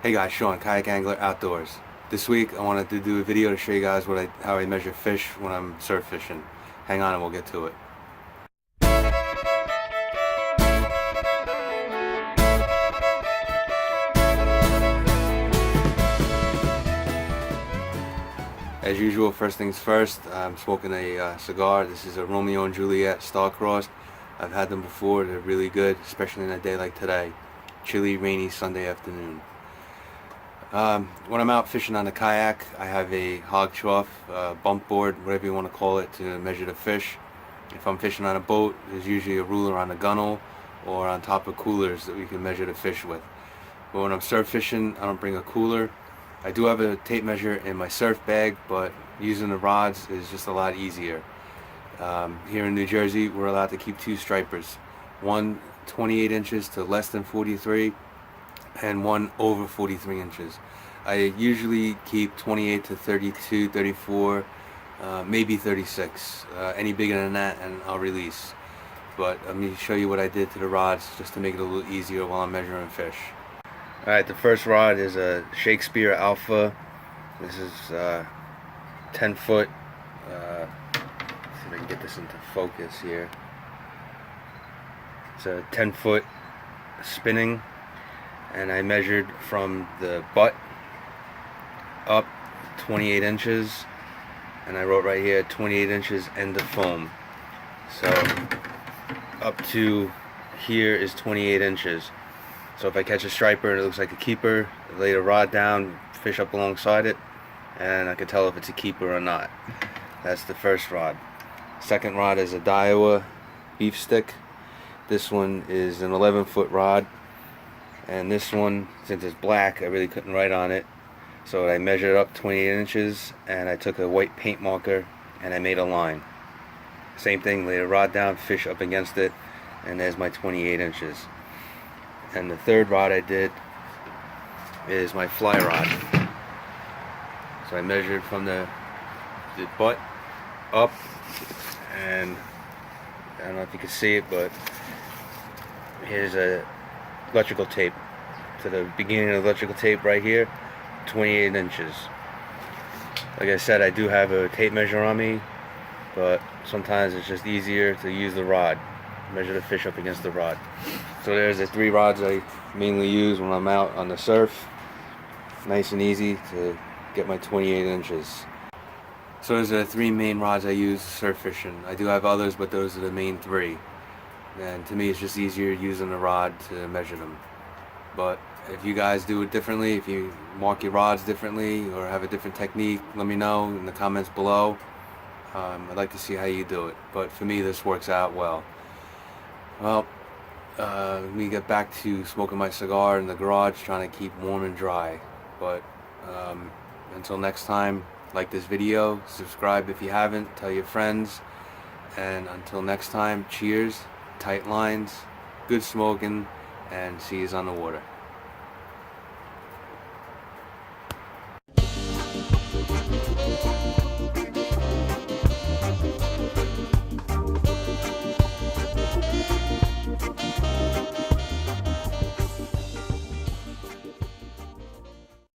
Hey guys, Sean, Kayak Angler Outdoors. This week I wanted to do a video to show you guys how I measure fish when I'm surf fishing. Hang on and we'll get to it. As usual, first things first, I'm smoking a cigar. This is a Romeo and Juliet Star-Crossed. I've had them before. They're really good, especially in a day like today. Chilly, rainy Sunday afternoon. When I'm out fishing on a kayak, I have a hog trough, bump board, whatever you want to call it, to measure the fish. If I'm fishing on a boat, there's usually a ruler on the gunnel or on top of coolers that we can measure the fish with. But when I'm surf fishing, I don't bring a cooler. I do have a tape measure in my surf bag, but using the rods is just a lot easier. Here in New Jersey, we're allowed to keep two stripers. One 28 inches to less than 43, and one over 43 inches. I usually keep 28 to 32, 34, maybe 36. Any bigger than that and I'll release. But let me show you what I did to the rods just to make it a little easier while I'm measuring fish. Alright, the first rod is a Shakespeare Alpha. This is 10 foot. See if I can get this into focus here. It's a 10 foot spinning, and I measured from the butt up 28 inches, and I wrote right here 28 inches end of foam. So up to here is 28 inches. So if I catch a striper and it looks like a keeper, I lay the rod down, fish up alongside it, and I can tell if it's a keeper or not. That's the first rod. Second rod is a Daiwa beef stick. This one is an 11-foot rod, and this one, since it's black, I really couldn't write on it, so I measured up 28 inches, and I took a white paint marker and I made a line. Same thing, lay the rod down, fish up against it, and there's my 28 inches. And the third rod I did is my fly rod. So I measured from the butt up, and I don't know if you can see it, but here's a electrical tape to the beginning of the electrical tape right here, 28 inches. Like I said, I do have a tape measure on me, but sometimes it's just easier to use the rod, measure the fish up against the rod. So there's the three rods I mainly use when I'm out on the surf. Nice and easy to get my 28 inches. So those are the three main rods I use surf fishing. I do have others, but those are the main three. And to me, it's just easier using a rod to measure them. But if you guys do it differently, if you mark your rods differently or have a different technique, let me know in the comments below. I'd like to see how you do it. But for me, this works out well. Well, let me get back to smoking my cigar in the garage, trying to keep warm and dry. But until next time, like this video, subscribe if you haven't, tell your friends, and until next time, cheers, tight lines, good smoking, and see yous on the water.